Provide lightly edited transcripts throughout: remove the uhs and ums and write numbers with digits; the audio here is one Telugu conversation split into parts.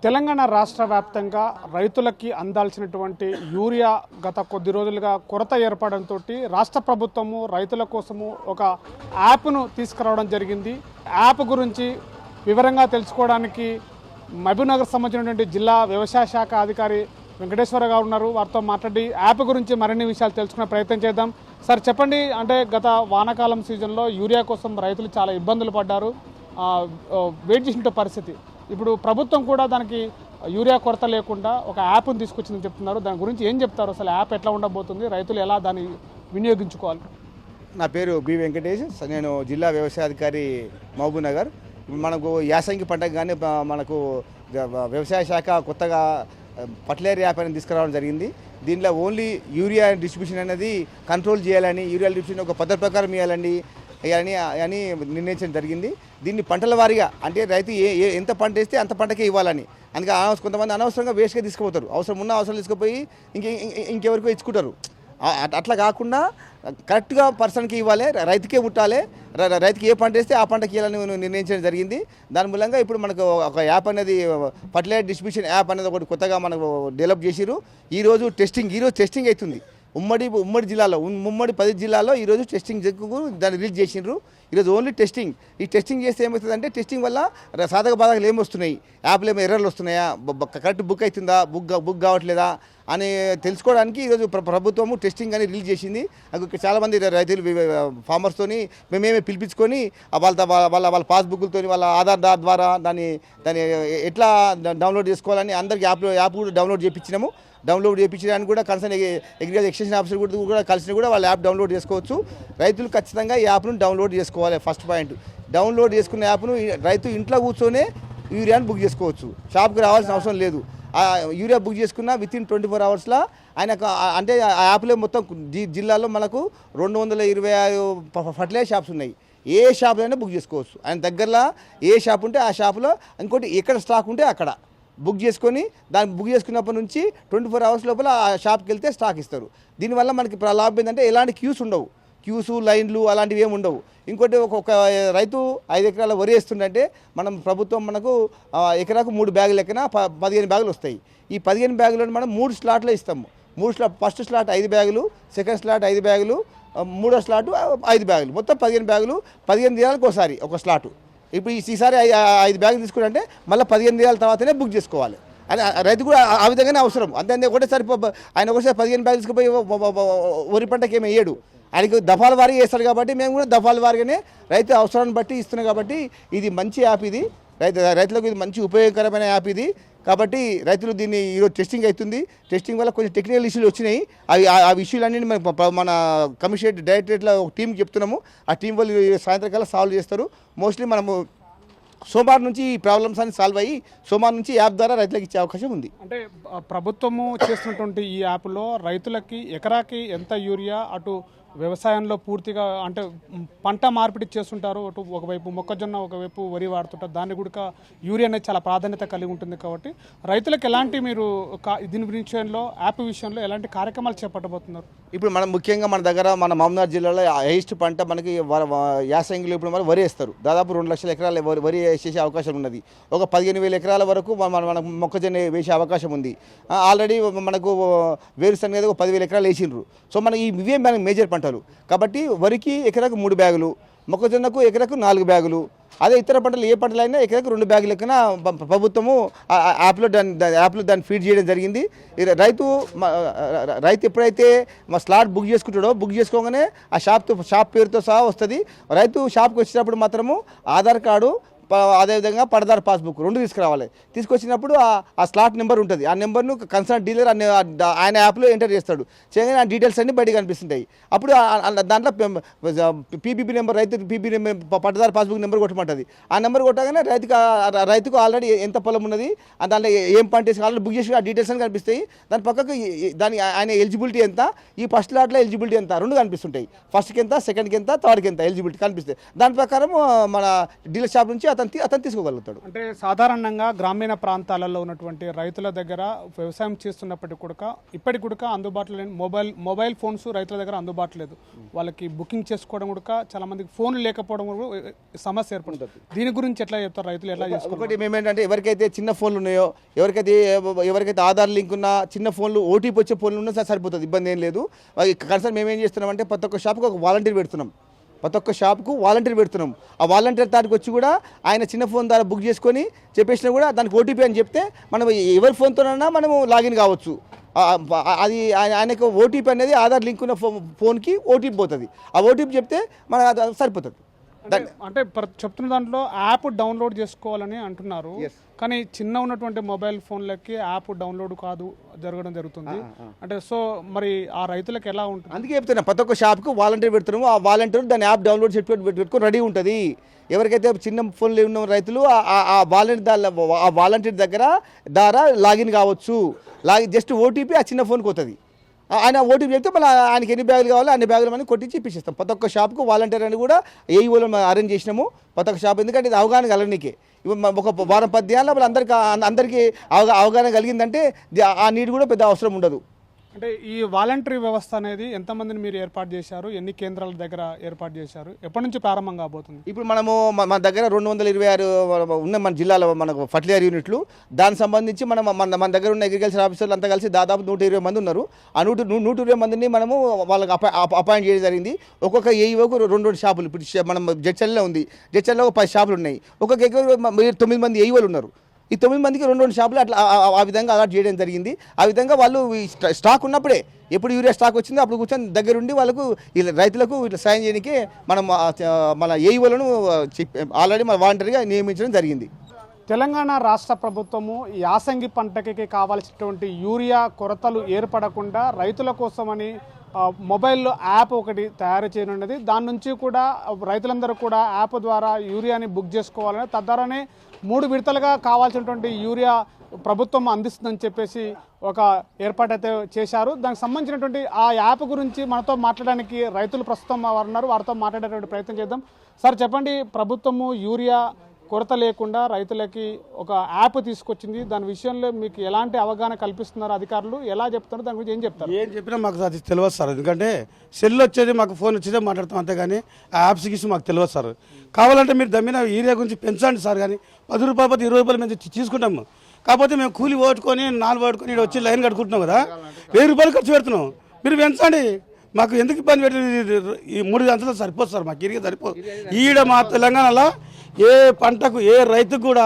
తెలంగాణ రాష్ట్ర వ్యాప్తంగా రైతులకి అందాల్సినటువంటి యూరియా గత కొద్ది రోజులుగా కొరత ఏర్పడంతో రాష్ట్ర ప్రభుత్వము రైతుల కోసము ఒక యాప్ను తీసుకురావడం జరిగింది. యాప్ గురించి వివరంగా తెలుసుకోవడానికి మహబూబ్నగర్ సంబంధించినటువంటి జిల్లా వ్యవసాయ శాఖ అధికారి వెంకటేశ్వర గారు ఉన్నారు. వారితో మాట్లాడి యాప్ గురించి మరిన్ని విషయాలు తెలుసుకునే ప్రయత్నం చేద్దాం. సార్ చెప్పండి, అంటే గత వానాకాలం సీజన్లో యూరియా కోసం రైతులు చాలా ఇబ్బందులు పడ్డారు, వెయిట్ చేసిన పరిస్థితి. ఇప్పుడు ప్రభుత్వం కూడా దానికి యూరియా కొరత లేకుండా ఒక యాప్ను తీసుకొచ్చిందని చెప్తున్నారు. దాని గురించి ఏం చెప్తారు? అసలు యాప్ ఎట్లా ఉండబోతుంది, రైతులు ఎలా దాన్ని వినియోగించుకోవాలి? నా పేరు బి వెంకటేష్, నేను జిల్లా వ్యవసాయాధికారి మహబూబ్నగర్. మనకు యాసంగి పంటకు కానీ మనకు వ్యవసాయ శాఖ కొత్తగా ఫర్టిలైజర్ యాప్ అనేది తీసుకురావడం జరిగింది. దీనిలో ఓన్లీ యూరియా డిస్ట్రిబ్యూషన్ అనేది కంట్రోల్ చేయాలని, యూరియా డిస్ట్రిబ్యూషన్ ఒక పద్ధతి ప్రకారం ఇవ్వాలని అని నిర్ణయించడం జరిగింది. దీన్ని పంటల వారీగా, అంటే రైతు ఎంత పంట వేస్తే అంత పంటకే ఇవ్వాలని. అందుకే కొంతమంది అనవసరంగా వేస్ట్గా తీసుకుపోతారు, అవసరం ఉన్న అవసరం తీసుకుపోయి ఇంకెవరికో ఇచ్చుకుంటారు. అట్లా కాకుండా కరెక్ట్గా పర్సన్కి ఇవ్వాలి, రైతుకే ముట్టాలి, రైతుకి ఏ పంట వేస్తే ఆ పంటకి ఇవ్వాలని నిర్ణయించడం జరిగింది. దాని మూలంగా ఇప్పుడు మనకు ఒక యాప్ అనేది ఫర్టిలైజర్ డిస్ట్రిబ్యూషన్ యాప్ అనేది ఒకటి కొత్తగా మనకు డెవలప్ చేసిరు. ఈరోజు టెస్టింగ్ అవుతుంది ఉమ్మడి జిల్లాలో, ఉమ్మడి 10 జిల్లాల్లో ఈరోజు టెస్టింగ్ దాన్ని రిలీజ్ చేసిండ్రు. ఈరోజు ఓన్లీ టెస్టింగ్. ఈ టెస్టింగ్ చేస్తే ఏమవుతుందంటే, టెస్టింగ్ వల్ల సాధక బాధకాలు ఏమొస్తున్నాయి, యాప్లో ఏమో ఎర్రర్లు వస్తున్నాయా, కరెక్ట్ బుక్ అవుతుందా, బుక్ కావట్లేదా అని తెలుసుకోవడానికి ఈరోజు ప్రభుత్వము టెస్టింగ్ అని రిలీజ్ చేసింది. చాలామంది రైతులు ఫార్మర్స్తోని మేమేమే పిలిపించుకొని వాళ్ళ పాస్బుక్లతో వాళ్ళ ఆధార్ ద్వారా దాన్ని ఎట్లా డౌన్లోడ్ చేసుకోవాలని అందరికీ యాప్ కూడా డౌన్లోడ్ చేయించడానికి కూడా కన్సర్న్ అగ్రికల్చర్ ఎక్స్టెన్షన్ ఆఫీసర్ కూడా కలిసి కూడా వాళ్ళ యాప్ డౌన్లోడ్ చేసుకోవచ్చు. రైతులు ఖచ్చితంగా ఈ యాప్ను డౌన్లోడ్ చేసుకోవాలి. ఫస్ట్ పాయింట్, డౌన్లోడ్ చేసుకున్న యాప్ను రైతు ఇంట్లో కూర్చొనే యూరియాను బుక్ చేసుకోవచ్చు, షాప్కి రావాల్సిన అవసరం లేదు. ఆ యూరియా బుక్ చేసుకున్న వితిన్ 24 అవర్స్లో ఆయనకు, అంటే ఆ యాప్లో మొత్తం జిల్లాలో మనకు 225 ఫర్టిలైజర్ షాప్స్ ఉన్నాయి. ఏ షాప్లో అయినా బుక్ చేసుకోవచ్చు. ఆయన దగ్గరలో ఏ షాప్ ఉంటే ఆ షాప్లో, ఇంకోటి ఎక్కడ స్టాక్ ఉంటే అక్కడ బుక్ చేసుకొని, దాన్ని బుక్ చేసుకున్నప్పటి నుంచి 24 అవర్స్ లోపల ఆ షాప్కి వెళ్తే స్టాక్ ఇస్తారు. దీనివల్ల మనకి లాభం ఏంటంటే ఎలాంటి క్యూస్ లైన్లు అలాంటివి ఏమి ఉండవు. ఇంకోటి ఒక రైతు 5 ఎకరాల వరి వేస్తుందంటే మనం ప్రభుత్వం మనకు ఎకరాకు 3 బ్యాగులు లెక్కన 15 బ్యాగులు వస్తాయి. ఈ 15 బ్యాగులను మనం 3 స్లాట్లో ఇస్తాము. 3 స్లాట్, ఫస్ట్ స్లాట్ 5 బ్యాగులు, సెకండ్ స్లాట్ 5 బ్యాగులు, మూడో స్లాట్ 5 బ్యాగులు, మొత్తం 15 బ్యాగులు. 15 దినాలకు ఒకసారి ఒక స్లాటు. ఇప్పుడు ఈసారి 5 బ్యాగులు తీసుకుంటే మళ్ళీ 15 దినాల తర్వాతనే బుక్ చేసుకోవాలి. అని రైతు కూడా ఆ విధంగానే అవసరం. అంతే ఒకటేసారి ఆయన ఒకసారి 15 బ్యాగులు తీసుకుపోయి వరి పంటకి ఏమి వేయడు, ఆయనకు దఫాల వారీగా వేస్తాడు. కాబట్టి మేము కూడా దఫాల వారీగానే రైతు అవసరాన్ని బట్టి ఇస్తున్నాం. కాబట్టి ఇది మంచి యాప్, ఇది రైతులకు ఇది మంచి ఉపయోగకరమైన యాప్ ఇది. కాబట్టి రైతులు దీన్ని ఈరోజు టెస్టింగ్ అవుతుంది. టెస్టింగ్ వల్ల కొంచెం టెక్నికల్ ఇష్యూలు వచ్చినాయి. ఆ ఇష్యూలన్నీ మన కమిషనరేట్ డైరెక్టరేట్లో ఒక టీంకి చెప్తున్నాము. ఆ టీం వాళ్ళు సాయంత్రకాలం సాల్వ్ చేస్తారు. మోస్ట్లీ మనము సోమవారం నుంచి ఈ ప్రాబ్లమ్స్ అన్ని సాల్వ్ అయ్యి సోమవారం నుంచి యాప్ ద్వారా రైతులకు ఇచ్చే అవకాశం ఉంది. అంటే ప్రభుత్వము చేస్తున్నటువంటి ఈ యాప్లో రైతులకి ఎకరాకి ఎంత యూరియా, అటు వ్యవసాయంలో పూర్తిగా అంటే పంట మార్పిడి చేస్తుంటారు, అటు ఒకవైపు మొక్కజొన్న ఒకవైపు వరి వాడుతుంటారు, దాన్ని కూడా యూరియా అనేది చాలా ప్రాధాన్యత కలిగి ఉంటుంది. కాబట్టి రైతులకు ఎలాంటి మీరు దీని విషయంలో, యాప్ విషయంలో ఎలాంటి కార్యక్రమాలు చేపట్టబోతున్నారు? ఇప్పుడు మనం ముఖ్యంగా మన దగ్గర మన మహబూబ్నగర్ జిల్లాలో హైయెస్ట్ పంట మనకి యాసంగిలో ఇప్పుడు మనం వరి వేస్తారు. దాదాపు 2 లక్షల ఎకరాలు వరి వేసే అవకాశం ఉన్నది. ఒక 15,000 ఎకరాల వరకు మనకు మొక్కజొన్న వేసే అవకాశం ఉంది. ఆల్రెడీ మనకు వేరుశనగ అనేది ఒక 10,000 ఎకరాలు వేసిండ్రు. సో మనకి ఇవే మనకి మేజర్ పంటలు. కాబట్టి వరికి ఎకరాకు 3 బ్యాగులు, మొక్కజొన్నకు ఎకరాకు 4 బ్యాగులు, అదే ఇతర పంటలు ఏ పంటలైనా ఎకరాకు 2 బ్యాగులు లెక్కన ప్రభుత్వము యాప్లో దాన్ని ఫీడ్ చేయడం జరిగింది. రైతు ఎప్పుడైతే మా స్లాట్ బుక్ చేసుకుంటాడో, బుక్ చేసుకోగానే ఆ షాప్ పేరుతో సహా వస్తుంది. రైతు షాప్కి వచ్చినప్పుడు మాత్రము ఆధార్ కార్డు, అదేవిధంగా పడదారు పాస్బుక్ 2 తీసుకురావాలి. తీసుకొచ్చినప్పుడు ఆ స్లాట్ నెంబర్ ఉంటుంది. ఆ నెంబర్ను కన్సర్న్ డీలర్ ఆయన యాప్లో ఎంటర్ చేస్తాడు. చేయగానే ఆ డీటెయిల్స్ అన్నీ బయటకు కనిపిస్తుంటాయి. అప్పుడు దాంట్లో పీబీబీ నెంబర్, రైతు పీబీ నెంబర్, పట్టదారు పాస్బుక్ నెంబర్ కొట్టమంటుంది. ఆ నెంబర్ కొట్టగానే రైతుకు ఆల్రెడీ ఎంత పొలం ఉన్నది, దాంట్లో ఏం పంట వేసి ఆల్రెడీ బుక్ చేసి ఆ డీటెయిల్స్ అని కనిపిస్తాయి. దాని పక్కకు ఆయన ఎలిజిబిలిటీ ఎంత, ఈ ఫస్ట్ లాట్లో ఎలిజిబిలిటీ ఎంత, 2 కనిపిస్తుంటాయి. ఫస్ట్కి ఎంత, సెకండ్కి ఎంత, థర్డ్కి ఎంత ఎలిజిబిలిటీ కనిపిస్తాయి. దాని ప్రకారం మన డీలర్ షాప్ నుంచి అతను తీసుకోగలుగుతాడు. అంటే సాధారణంగా గ్రామీణ ప్రాంతాలలో ఉన్నటువంటి రైతుల దగ్గర వ్యవసాయం చేస్తున్నప్పటికీ కూడా ఇప్పటికి కూడా అందుబాటులో లేని మొబైల్ ఫోన్స్ రైతుల దగ్గర అందుబాటులో లేదు. వాళ్ళకి బుకింగ్ చేసుకోవడం కూడా చాలా మందికి ఫోన్లు లేకపోవడం కూడా సమస్య ఏర్పడుతుంది. దీని గురించి ఎట్లా చెప్తారు, రైతులు ఎట్లా చేసుకోవాలి? ఒకటి మేమేంటంటే ఎవరికైతే చిన్న ఫోన్లు ఉన్నాయో, ఎవరికైతే ఆధార్ లింక్ ఉన్న చిన్న ఫోన్లు, ఓటీపీ వచ్చే ఫోన్లు ఉన్నా సరిపోతుంది, ఇబ్బంది ఏం లేదు. కనీసం మేమేం చేస్తున్నామంటే ప్రతి ఒక్క షాప్కి ఒక వాలంటీర్ పెడుతున్నాం. ప్రతి ఒక్క షాప్కు వాలంటీర్ పెడుతున్నాం. ఆ వాలంటీర్ తాటికి వచ్చి కూడా ఆయన చిన్న ఫోన్ ద్వారా బుక్ చేసుకొని చెప్పేసినా కూడా దానికి ఓటీపీ అని చెప్తే మనం ఎవరి ఫోన్తోనైనా మనము లాగిన్ కావచ్చు. అది ఆయనకు ఓటీపీ అనేది ఆధార్ లింక్ ఉన్న ఫోన్కి ఓటీపీ పోతుంది. ఆ ఓటీపీ చెప్తే మన సరిపోతుంది. అంటే చెప్తున్న దాంట్లో యాప్ డౌన్లోడ్ చేసుకోవాలని అంటున్నారు, కానీ చిన్న ఉన్నటువంటి మొబైల్ ఫోన్లకి యాప్ డౌన్లోడ్ కాదు జరగడం జరుగుతుంది. అంటే సో మరి ఆ రైతులకు ఎలా ఉంటుంది? అందుకే చెప్తున్నా ప్రతి ఒక్క షాప్కు వాలంటీర్ పెడుతున్నాము. ఆ వాలంటీర్ దాని యాప్ డౌన్లోడ్ పెట్టుకొని రెడీ ఉంటుంది. ఎవరికైతే చిన్న ఫోన్లు ఉన్న రైతులు ఆ వాలంటీర్ ద్వారా లాగిన్ కావచ్చు. జస్ట్ ఓటీపీ ఆ చిన్న ఫోన్కి వస్తుంది. ఆయన ఓటీపీ చెప్తే మళ్ళీ ఆయనకి ఎన్ని బ్యాగులు కావాలో అన్ని బ్యాగులు మనం కొట్టించి ఇప్పించేస్తాం. ప్రతి ఒక్క షాప్కు వాలంటీర్ అని కూడా ఏఈఓలో అరేంజ్ చేసినాము ప్రతి ఒక్క షాప్. ఎందుకంటే ఇది అవగాహన కలగనీకే. ఒక వారం 10 దినాల్లో వాళ్ళు అందరికీ అవగాహన కలిగిందంటే ఆ నీడ్ కూడా పెద్ద అవసరం ఉండదు. అంటే ఈ వాలంటరీ వ్యవస్థ అనేది ఎంతమందిని మీరు ఏర్పాటు చేశారు, ఎన్ని కేంద్రాల దగ్గర ఏర్పాటు చేశారు, ఎప్పటి నుంచి ప్రారంభం కాబోతుంది? ఇప్పుడు మనము మన దగ్గర 226 ఉన్న మన జిల్లాలో మనకు ఫర్టిలైజర్ యూనిట్లు. దానికి సంబంధించి మన దగ్గర ఉన్న అగ్రికల్చర్ ఆఫీసర్లు అంతా కలిసి దాదాపు 120 మంది ఉన్నారు. ఆ 120 మందిని మనము వాళ్ళకి అపాయింట్ చేయడం జరిగింది. ఒక్కొక్క ఏఈఓకు 2 షాపులు. ఇప్పుడు మనం జడ్చల్లో ఉంది, జడ్చల్లో 10 షాపులు ఉన్నాయి. ఒక్కొక్క 9 మంది ఏఈఓలు ఉన్నారు. ఈ 9 మందికి 2 షాపులు అట్లా ఆ విధంగా అలాట్ చేయడం జరిగింది. ఆ విధంగా వాళ్ళు స్టాక్ ఉన్నప్పుడే, ఎప్పుడు యూరియా స్టాక్ వచ్చిందో అప్పుడు కూర్చొని దగ్గరుండి వాళ్ళకు రైతులకు ఇట్లా సాయం చేయడానికి మనం మన ఏఈఓలను ఆల్రెడీ మన వాలంటరీగా నియమించడం జరిగింది. తెలంగాణ రాష్ట్ర ప్రభుత్వము యాసంగి పంటకి కావాల్సినటువంటి యూరియా కొరతలు ఏర్పడకుండా రైతుల కోసమని మొబైల్లో యాప్ ఒకటి తయారు చేయనున్నది. దాని నుంచి కూడా రైతులందరూ కూడా యాప్ ద్వారా యూరియాని బుక్ చేసుకోవాలని, తద్వారానే 3 విడతలుగా కావాల్సినటువంటి యూరియా ప్రభుత్వం అందిస్తుందని చెప్పేసి ఒక ఏర్పాటు అయితే చేశారు. దానికి సంబంధించినటువంటి ఆ యాప్ గురించి మనతో మాట్లాడడానికి రైతులు ప్రస్తుతం వారు ఉన్నారు. వారితో మాట్లాడేటువంటి ప్రయత్నం చేద్దాం. సార్ చెప్పండి, ప్రభుత్వము యూరియా కొరత లేకుండా రైతులకి ఒక యాప్ తీసుకొచ్చింది. దాని విషయంలో మీకు ఎలాంటి అవగాహన కల్పిస్తున్నారు అధికారులు, ఎలా చెప్తున్నారు, దాని గురించి ఏం చెప్తారు? ఏం చెప్పినా మాకు అది తెలియదు సార్. ఎందుకంటే సెల్ వచ్చేది, మాకు ఫోన్ వచ్చేదే మాట్లాడతాం, అంతేగాని ఆ యాప్స్ గీసి మాకు తెలియదు సార్. కావాలంటే మీరు దమ్మిన ఏరియా గురించి పెంచండి సార్, కానీ 10 రూపాయలు 20 రూపాయలు మేము తీసుకుంటాము. కాకపోతే మేము కూలి ఓటుకొని 4 ఓటుకొని ఇక్కడ వచ్చి లైన్ కట్టుకుంటున్నాం కదా, 1000 రూపాయలు ఖర్చు పెడుతున్నాం. మీరు పెంచండి, మాకు ఎందుకు ఇబ్బంది పెట్టింది? ఈ 3 గంటలు సరిపోదు సార్, మాకు ఇరిగి సరిపోదు. ఈడ మా తెలంగాణలో ఏ పంటకు, ఏ రైతుకు కూడా,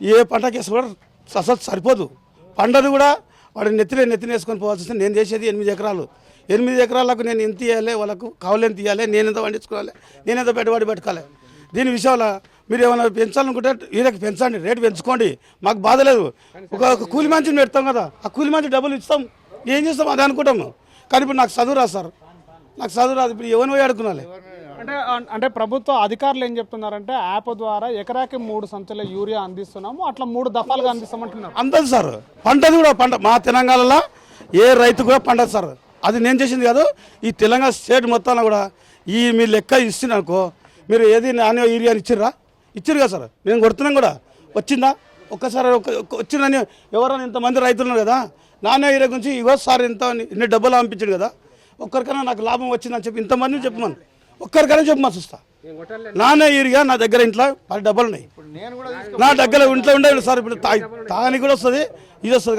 ఏ పంటకి వేసి కూడా అసలు సరిపోదు. పంటను కూడా వాడు నెత్తిన వేసుకొని పోవాల్సి వస్తే, నేను చేసేది 8 ఎకరాలు. 8 ఎకరాలకు నేను ఎంత ఇవ్వాలి, వాళ్ళకు కావాలి ఎంత ఇవ్వాలి, నేను ఎంత పండించుకోవాలి, నేను ఎంత పెట్టుబడి పెట్టుకోవాలి. దీని విషయంలో మీరు ఏమైనా పెంచాలనుకుంటే వీళ్ళకి పెంచండి, రేటు పెంచుకోండి, మాకు బాధ లేదు. ఒక కూలి మంచిని పెడతాం కదా, ఆ కూలి మంచి డబ్బులు ఇస్తాం, ఏం చేస్తాం అది అనుకుంటాము. కానీ ఇప్పుడు నాకు చదువు రాదు సార్, నాకు చదువు రాదు. ఇప్పుడు ఎవరిని పోయి అడుగునాలి? అంటే ప్రభుత్వ అధికారులు ఏం చెప్తున్నారంటే యాప్ ద్వారా ఎకరాకి 3 సంచుల యూరియా అందిస్తున్నాము, అట్లా 3 దఫాలుగా అందిస్తామంటున్నారు. అంతది సార్, పంటది కూడా మా తెలంగాణలో ఏ రైతు కూడా పండదు సార్. అది నేను చేసింది కాదు, ఈ తెలంగాణ స్టేట్ మొత్తంలో కూడా ఈ మీ లెక్క ఇచ్చినాకో, మీరు ఏది నాణ్య యూరియాని ఇచ్చిరు కదా సార్, మేము కొడుతున్నాం కూడా. వచ్చిందా ఒక్కసారి వచ్చిందని ఎవరైనా ఇంతమంది రైతులు ఉన్నారు కదా, నాణ్య యూరియా గురించి ఇగో సార్ ఇన్ని డబ్బులు పంపించాడు కదా, ఒక్కరికైనా నాకు లాభం వచ్చిందని చెప్పి ఇంతమందిని చెప్పమని, ఒక్కరికైనా చెప్పమని చూస్తా. నాణ్య యూరియా నా దగ్గర ఇంట్లో 10 డబ్బాలు ఉన్నాయి, నా దగ్గర ఇంట్లో ఉండేవి సార్. ఇప్పుడు తాగని కూడా వస్తుంది, ఇది వస్తుంది.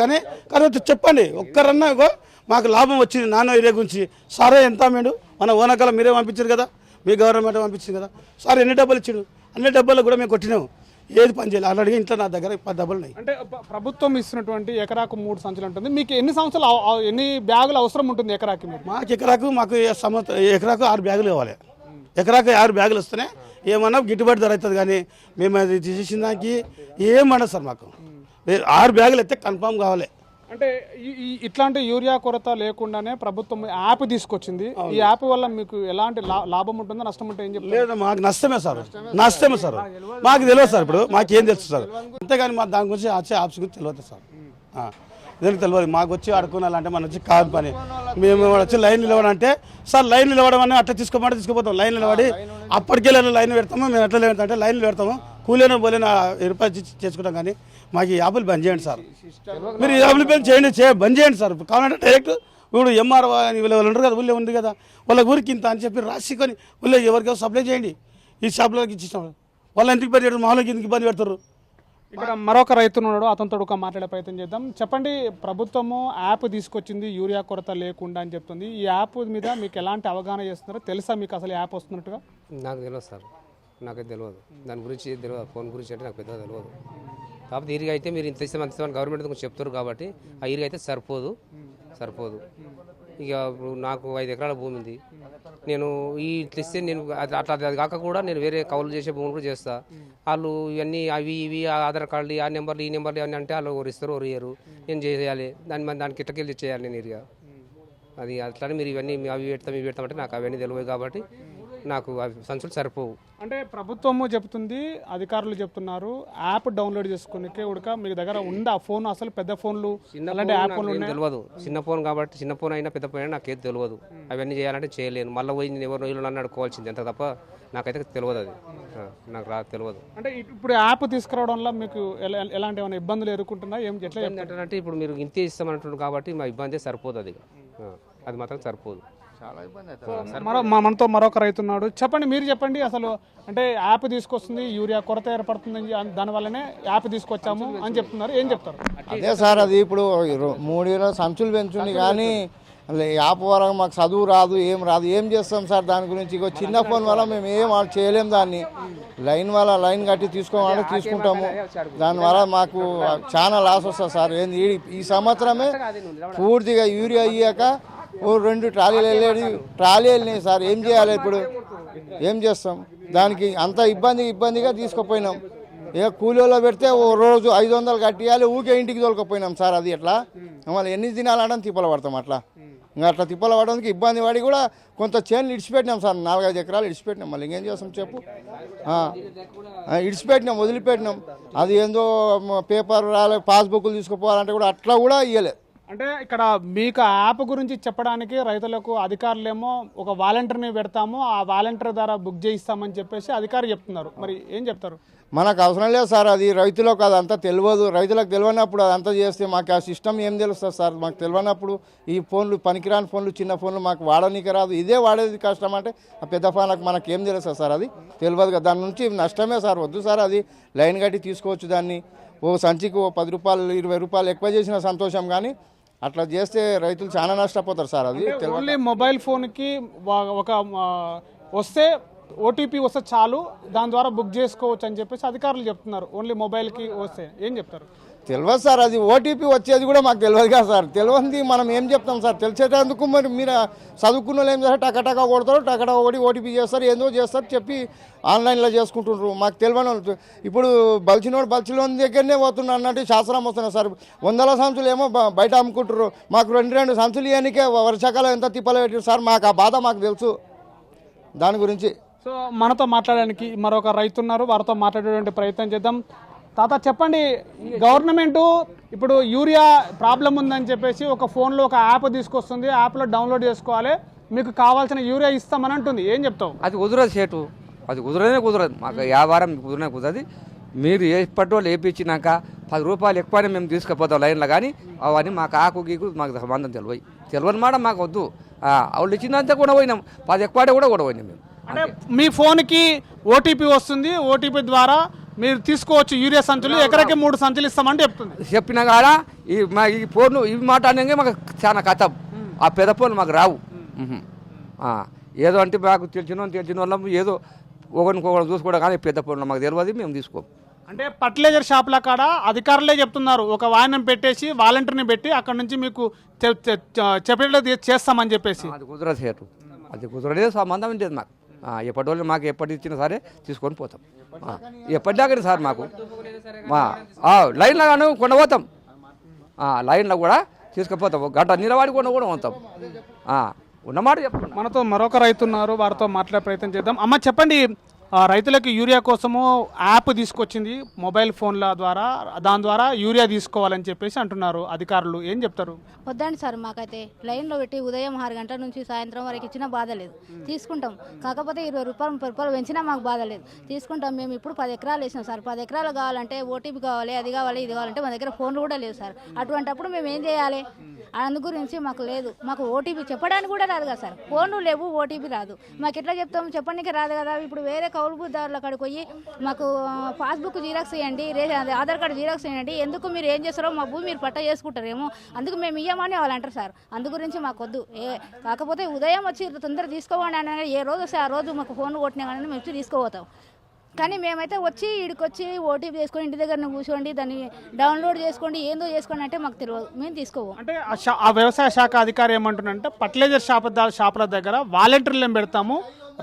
కానీ చెప్పండి, ఒక్కరన్నా ఇగో మాకు లాభం వచ్చింది నాణ్య యూరియా గురించి, సారే ఎంత మేడు మన ఓనకాలం మీరే పంపించారు కదా, మీ గవర్నమెంట్ పంపించింది కదా సార్, ఎన్ని డబ్బాలు ఇచ్చాడు, అన్ని డబ్బాలు కూడా మేము కొట్టినాము, ఏది పని చేయాలి. ఆల్రెడీ ఇంట్లో నా దగ్గర 10 డబ్బాలు ఉన్నాయి. అంటే ప్రభుత్వం ఇస్తున్నటువంటి ఎకరాకు 3 సంచులు ఉంటుంది, మీకు ఎన్ని సంవత్సరాలు ఎన్ని బ్యాగులు అవసరం ఉంటుంది ఎకరాకి? మాకు ఎకరాకు 6 బ్యాగులు కావాలి. ఎకరాకు 6 బ్యాగులు వస్తేనే ఏమన్నా గిట్టుబాటు ధర అవుతుంది. కానీ మేము అది చేసిన దానికి ఏమన్నా సార్, మాకు 6 బ్యాగులు అయితే కన్ఫామ్ కావాలి. అంటే ఇట్లాంటి యూరియా కొరత లేకుండానే ప్రభుత్వం యాప్ తీసుకొచ్చింది. ఈ యాప్ వల్ల మీకు ఎలాంటి లాభం ఉంటుందో, నష్టం ఉంటే ఏం చెప్తారు? లేదు, మాకు నష్టమే సార్, నష్టమే సార్. మాకు తెలియదు సార్, ఇప్పుడు మాకేం తెలుసు సార్. అంతేగాని మా దాని గురించి ఆప్స్ గురించి తెలియదు సార్, దీనికి తెలియదు. మాకు వచ్చి అడుకున్నాలంటే మన వచ్చి కాదు పని. మేము వచ్చి లైన్ నిలవడంటే సార్, లైన్ నిలవడం అని అట్లా తీసుకోమంటే తీసుకుపోతాం. లైన్ నిలబడి అప్పటికే లైన్ పెడతాము. మేము ఎట్లా పెడతాం అంటే లైన్లు పెడతాము, కూలీన పోలేనా రూపాయలు చేసుకుంటాం కానీ మాకు ఈ యాప్లు బంద్ చేయండి సార్. మీరు ఈ యాప్లు బంద్ చేయండి, బంద్ చేయండి సార్. కావాలంటే డైరెక్ట్ ఇప్పుడు ఎంఆర్ఓ అని వీళ్ళు ఉంటారు కదా, ఊళ్ళో ఉంది కదా, వాళ్ళ ఊరికి ఇంత అని చెప్పి రాసుకొని ఊళ్ళో ఎవరికైనా సప్లై చేయండి. ఈ షాపులకి ఇచ్చేస్తాం. వాళ్ళు ఎందుకు ఇబ్బంది పెడతారు, మామూలుకి ఎందుకు ఇబ్బంది పెడతారు? ఇక్కడ మరొక రైతున్నాడు, అతనితో ఒక మాట్లాడే ప్రయత్నం చేద్దాం. చెప్పండి, ప్రభుత్వము యాప్ తీసుకొచ్చింది యూరియా కొరత లేకుండా అని చెప్తుంది. ఈ యాప్ మీద మీకు ఎలాంటి అవగాహన చేస్తున్నారో తెలుసా? మీకు అసలు యాప్ వస్తున్నట్టుగా? నాకు తెలియదు సార్, నాకైతే తెలియదు దాని గురించి. తెలియదు ఫోన్ గురించి అంటే నాకు పెద్దగా తెలియదు. కాకపోతే ఈరిగా అయితే మీరు ఇంత ఇస్తామని ఇస్తామని గవర్నమెంట్ గురించి చెప్తారు కాబట్టి ఆ ఈరిగా అయితే సరిపోదు. ఇక ఇప్పుడు నాకు 5 ఎకరాల భూమి ఉంది. నేను ఈ ఇట్లా ఇస్తే నేను అట్లా అది కాక కూడా నేను వేరే కౌలు చేసే భూములు కూడా చేస్తా. వాళ్ళు ఇవన్నీ అవి ఇవి ఆధార్ కార్డులు ఆ నెంబర్లు ఈ నెంబర్లు ఇవన్నీ అంటే వాళ్ళు ఒకరు ఇస్తారు, ఒకరు ఇయ్యరు. నేను చేయాలి దానికి ఇట్టకెళ్ళి చేయాలి నేను ఇరిగా. అది అట్లానే మీరు ఇవన్నీ అవి పెడతాం ఇవి పెడతామంటే నాకు అవన్నీ తెలియదు కాబట్టి నాకు అవి సంచులు సరిపోవు. అంటే ప్రభుత్వము చెప్తుంది, అధికారులు చెప్తున్నారు యాప్ డౌన్లోడ్ చేసుకునే ఉడక మీ దగ్గర ఉందా ఫోన్? అసలు పెద్ద ఫోన్లు అలాంటి యాప్ తెలియదు. చిన్న ఫోన్ కాబట్టి చిన్న ఫోన్ అయినా పెద్ద ఫోన్ అయినా నాకేది తెలియదు. అవన్నీ చేయాలంటే చేయలేను. మళ్ళీ పోయి నేను ఎవరు ఇల్లు నన్ను అడుకోవాల్సింది అంత తప్ప నాకైతే తెలియదు. అది నాకు తెలియదు. అంటే ఇప్పుడు యాప్ తీసుకురావడం వల్ల మీకు ఎలాంటి ఏమైనా ఇబ్బందులు ఎదుర్కొంటున్నా? ఏం ఎట్లా అంటే ఇప్పుడు మీరు ఇంతే ఇస్తామంటున్నారు కాబట్టి మా ఇబ్బంది సరిపోదు. అది మాత్రం సరిపోదు. మనతో మరొక రైతున్నాడు. చెప్పండి, మీరు చెప్పండి అసలు. అంటే యాప్ తీసుకొస్తుంది, యూరియా కొరత ఏర్పడుతుంది, దానివల్లనే యాప్ తీసుకొచ్చాము అని చెప్తున్నారు. ఏం చెప్తారు? అదే సార్, అది ఇప్పుడు 3 సంచులు పెంచుంది కానీ యాప్ వరకు మాకు చదువు రాదు, ఏం చేస్తాం సార్ దాని గురించి? ఇక చిన్న ఫోన్ వల్ల మేము ఏం చేయలేము. దాన్ని లైన్ కట్టి తీసుకోవాలంటే తీసుకుంటాము. దానివల్ల మాకు చాలా లాస్ వస్తుంది సార్. ఏంది ఈ సంవత్సరమే పూర్తిగా యూరియా అయ్యాక 2 ట్రాలీలు వెళ్ళినాయి సార్. ఏం చేయాలి ఇప్పుడు? ఏం చేస్తాం? దానికి అంత ఇబ్బందిగా తీసుకుపోయినాం. ఇక కూలీలో పెడితే ఓ రోజు 500 కట్టియాలి, ఊకే ఇంటికి తోలుకపోయినాం సార్. అది ఎట్లా మళ్ళీ ఎన్ని దినాలంటే తిప్పలు పడతాం. ఇంకా అట్లా తిప్పలు పడడానికి ఇబ్బంది పడి కూడా కొంత చేనులు ఇడిచిపెట్టినాం సార్. 4-5 ఎకరాలు ఇడిచిపెట్టినాం. మళ్ళీ ఇంకేం చేస్తాం చెప్పు? ఇడిచిపెట్టినాం, వదిలిపెట్టినాం. అది ఏందో పేపర్ రాలే, పాస్బుక్లు తీసుకుపోవాలంటే కూడా అట్లా కూడా ఇవ్వలేదు. అంటే ఇక్కడ మీకు యాప్ గురించి చెప్పడానికి రైతులకు అధికారులేమో ఒక వాలంటీర్ని పెడతాము, ఆ వాలంటీర్ ద్వారా బుక్ చేయిస్తామని చెప్పేసి అధికారులు చెప్తున్నారు. మరి ఏం చెప్తారు? మనకు అవసరం లేదు సార్. అది రైతులకు అదంతా తెలియదు. రైతులకు తెలియనప్పుడు అదంతా చేస్తే మాకు ఆ సిస్టమ్ ఏం తెలుస్తుంది సార్? మాకు తెలియనప్పుడు ఈ ఫోన్లు, పనికిరాని ఫోన్లు, చిన్న ఫోన్లు మాకు వాడనీకి రాదు. ఇదే వాడేది కష్టం అంటే ఆ పెద్ద ఫోన్లకు మనకేం తెలుస్తుంది సార్? అది తెలియదు కదా. దాని నుంచి నష్టమే సార్. వద్దు సార్. అది లైన్ కట్టి తీసుకోవచ్చు. దాన్ని ఓ సంచికి 10 రూపాయలు 20 రూపాయలు ఎక్కువ చేసిన సంతోషం, కానీ అట్లా చేస్తే రైతులు చాలా నష్టపోతారు సార్. అది ఓన్లీ మొబైల్ ఫోన్కి ఒక వస్తే ఓటీపీ వస్తే చాలు, దాని ద్వారా బుక్ చేసుకోవచ్చు అని చెప్పేసి అధికారులు చెప్తున్నారు. ఓన్లీ మొబైల్కి వస్తే ఏం చెప్తారు? తెలియదు సార్. అది ఓటీపీ వచ్చేది కూడా మాకు తెలియదు కదా సార్. తెలియదు మనం ఏం చెప్తాం సార్? తెలిసేటందుకు మరి మీరు చదువుకున్న వాళ్ళు ఏం చేస్తారు? టకటకా కొడతారు, టకటకా ఒకటి ఓటీపీ చేస్తారు, ఏందో చేస్తారు, చెప్పి ఆన్లైన్లో చేసుకుంటుండ్రు. మాకు తెలియని వాళ్ళు ఇప్పుడు బలిచిలోని దగ్గరనే పోతున్నారు అన్నట్టు శాస్త్రం వస్తున్నారు సార్. 100 సంచులు ఏమో బయట అమ్ముకుంటారు. మాకు 2 సంచులు ఇవ్వనికే వర్షాకాలం ఎంత తిప్పలు పెట్టారు సార్. మాకు ఆ బాధ మాకు తెలుసు దాని గురించి. సో మనతో మాట్లాడడానికి మరొక రైతున్నారు, వారితో మాట్లాడేటువంటి ప్రయత్నం చేద్దాం. తాత చెప్పండి, గవర్నమెంట్ ఇప్పుడు యూరియా ప్రాబ్లం ఉందని చెప్పేసి ఒక ఫోన్లో ఒక యాప్ తీసుకొస్తుంది, యాప్లో డౌన్లోడ్ చేసుకోవాలి, మీకు కావాల్సిన యూరియా ఇస్తామని అంటుంది. ఏం చెప్తావు? అది కుదరదు సేటు, అది కుదరదు. మాకు వ్యాపారం కుదరదు. మీరు ఎప్పటి వాళ్ళు వేయించినాక 10 రూపాయలు ఎక్కువనే మేము తీసుకుపోతాం లైన్లో. కానీ అవన్నీ మాకు ఆకు గీకు మాకు సంబంధం తెలియని మాట మాకు వద్దు. వాళ్ళు ఇచ్చినంత కూడా పోయినాం, 10 ఎక్కువ కూడా పోయినాం మేము. అంటే మీ ఫోన్కి ఓటీపీ వస్తుంది, ఓటీపీ ద్వారా మీరు తీసుకోవచ్చు యూరియా సంచులు, ఎకరకి 3 సంచులు ఇస్తామంటే చెప్తుంది. చెప్పిన కాడ ఈ ఫోన్లు ఇవి మాట్లాడినాక మాకు చాలా కథ. ఆ పెద్ద ఫోన్లు మాకు రావు. ఏదో అంటే మాకు తెలిసిన వాళ్ళం ఏదో ఒకరికొకరు చూసుకోవడం, కానీ పెద్ద ఫోన్లు మాకు తెలియదు, మేము తీసుకోం. అంటే ఫర్టిలైజర్ షాప్ల కాడ అధికారులే చెప్తున్నారు, ఒక వాహనం పెట్టేసి వాలంటీర్ని పెట్టి అక్కడ నుంచి మీకు చెప్పేట్లు చేస్తామని చెప్పేసి. అది కుదరదు సేటు, అది కుదరలేదు. సంబంధం లేదు మాకు. ఎప్పటి వాళ్ళు మాకు ఎప్పటి ఇచ్చినా సరే తీసుకొని పోతాం. ఎప్పటిదాకా సార్ మాకు లైన్లో కొనబోతాం, లైన్లో కూడా తీసుకుపోతాం. 1 గంట నిలబడి కూడా పోతాం. ఉన్నమాట చెప్తాం. మనతో మరొక రైతున్నారు, వారితో మాట్లాడే ప్రయత్నం చేద్దాం. అమ్మ చెప్పండి, రైతులకు యూరియా కోసము యాప్ తీసుకొచ్చింది మొబైల్ ఫోన్ల ద్వారా, దాని ద్వారా యూరియా తీసుకోవాలని చెప్పేసి అంటున్నారు అధికారులు. ఏం చెప్తారు? వద్దండి సార్, మాకైతే లైన్లో పెట్టి ఉదయం 6 గంటల నుంచి సాయంత్రం వరకు ఇచ్చినా బాధ లేదు, తీసుకుంటాం. కాకపోతే 20 రూపాయలు 30 రూపాయలు పెంచినా మాకు బాధ లేదు, తీసుకుంటాం. మేము ఇప్పుడు 10 ఎకరాలు వేసినాం సార్. 10 ఎకరాలు కావాలంటే ఓటీపీ కావాలి, అది కావాలి, ఇది కావాలంటే మా దగ్గర ఫోన్లు కూడా లేవు సార్. అటువంటప్పుడు మేము ఏం చేయాలి? అందు గురించి మాకు లేదు. మాకు ఓటీపీ చెప్పడానికి కూడా రాదు కదా సార్. ఫోన్లు లేవు, ఓటీపీ రాదు. మాకు ఎట్లా చెప్తాం? చెప్పడానికి రాదు కదా. ఇప్పుడు వేరే కౌలుదారుల కాడికి పోయి మాకు పాస్బుక్ జీరాక్స్ ఇవ్వండి, ఆధార్ కార్డు జీరాక్స్ ఇవ్వండి, ఎందుకు మీరు ఏం చేస్తారో మా భూమి మీరు పట్ట చేసుకుంటారేమో, అందుకు మేము ఇవ్వమని వాళ్ళు అంటారు సార్. అందు గురించి మాకు వద్దు. కాకపోతే ఉదయం వచ్చి తొందర తీసుకోవండి అని ఏ రోజు వస్తే ఆ రోజు మాకు ఫోన్ కొట్టినా కానీ మేము వచ్చి తీసుకోపోతాం. కానీ మేమైతే వచ్చి ఇక్కడికి ఓటీపీ చేసుకొని ఇంటి దగ్గర కూర్చోండి, దాన్ని డౌన్లోడ్ చేసుకోండి, ఏందో చేసుకోండి అంటే మాకు తెలియదు, మేము తీసుకోము. అంటే ఆ వ్యవసాయ శాఖ అధికారి ఏమంటున్నారంటే ఫర్టిలైజర్ షాపుల దగ్గర వాలంటీర్లను పెడతాము,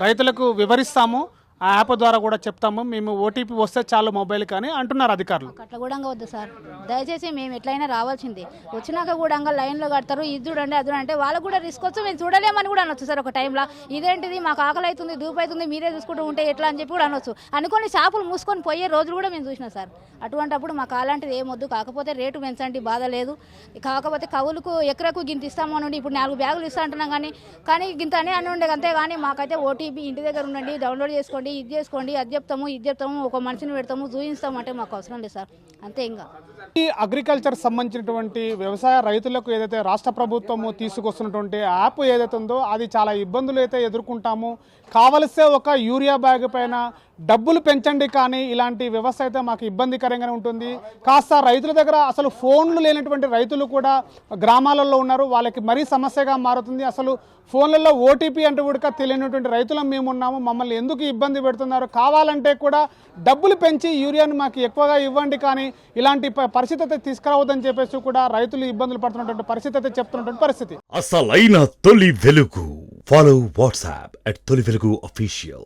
రైతులకు వివరిస్తాము, ఆ యాప్ ద్వారా కూడా చెప్తాము, మేము ఓటీపీ వస్తే చాలు మొబైల్ కానీ అంటున్నారు అధికారులు. అట్లా కూడా వద్దు సార్, దయచేసి మేము ఎట్లయినా రావాల్సిందే. వచ్చినాక కూడా లైన్లో కడతారు, ఇది చూడండి అది అంటే వాళ్ళకు కూడా రిస్క్ వచ్చు, మేము చూడలేమని కూడా అనొచ్చు సార్. ఒక టైంలో ఇదేంటిది మాకు ఆకలి అవుతుంది, దూపు అవుతుంది, మీరే చూసుకుంటూ ఉంటే ఎట్లా అని చెప్పి కూడా అనొచ్చు. అనుకొని షాపులు మూసుకొని పోయే రోజులు కూడా మేము చూసినాం సార్. అటువంటిప్పుడు మాకు అలాంటిది ఏమొద్దు. కాకపోతే రేటు పెంచండి, బాధ లేదు. కాకపోతే కవులకు ఎకరకు గింత ఇస్తాము అని ఇప్పుడు 4 బ్యాగులు ఇస్తా అంటున్నాం కానీ గింత అని ఉండే అంతే. కానీ మాకైతే ఓటీపీ ఇంటి దగ్గర ఉండండి, డౌన్లోడ్ చేసుకోండి, ఇది చేసుకోండి, అది చెప్తాము, ఇది చెప్తాము, ఒక మనిషిని పెడతాము, చూపిస్తాము అంటే మాకు అవసరం లేదు సార్, అంతే. ఇంకా ఈ అగ్రికల్చర్ సంబంధించినటువంటి వ్యవసాయ రైతులకు ఏదైతే రాష్ట్ర ప్రభుత్వము తీసుకొస్తున్నటువంటి యాప్ ఏదైతే ఉందో అది చాలా ఇబ్బందులు అయితే ఎదుర్కొంటాము. కావలసే ఒక యూరియా బ్యాగ్ పైన డబ్బులు పెంచండి కానీ ఇలాంటి వ్యవస్థ అయితే మాకు ఇబ్బందికరంగానే ఉంటుంది. కాస్త రైతుల దగ్గర అసలు ఫోన్లు లేనటువంటి రైతులు కూడా గ్రామాలలో ఉన్నారు, వాళ్ళకి మరీ సమస్యగా మారుతుంది. అసలు ఫోన్లలో ఓటీపీ అంటే కూడా తెలియనటువంటి రైతులం మేము ఉన్నాము, మమ్మల్ని ఎందుకు ఇబ్బంది పెడుతున్నారు, కావాలంటే కూడా డబ్బులు పెంచి యూరియాను మాకు ఎక్కువగా ఇవ్వండి కానీ ఇలాంటి పరిస్థితి అయితే తీసుకురావద్దని చెప్పేసి కూడా రైతులు ఇబ్బందులు పడుతున్నటువంటి పరిస్థితి అయితే చెప్తున్నటువంటి పరిస్థితి. అసలైన తొలి వెలుగు. ఫాలో వాట్సాప్ @తొలి వెలుగు official.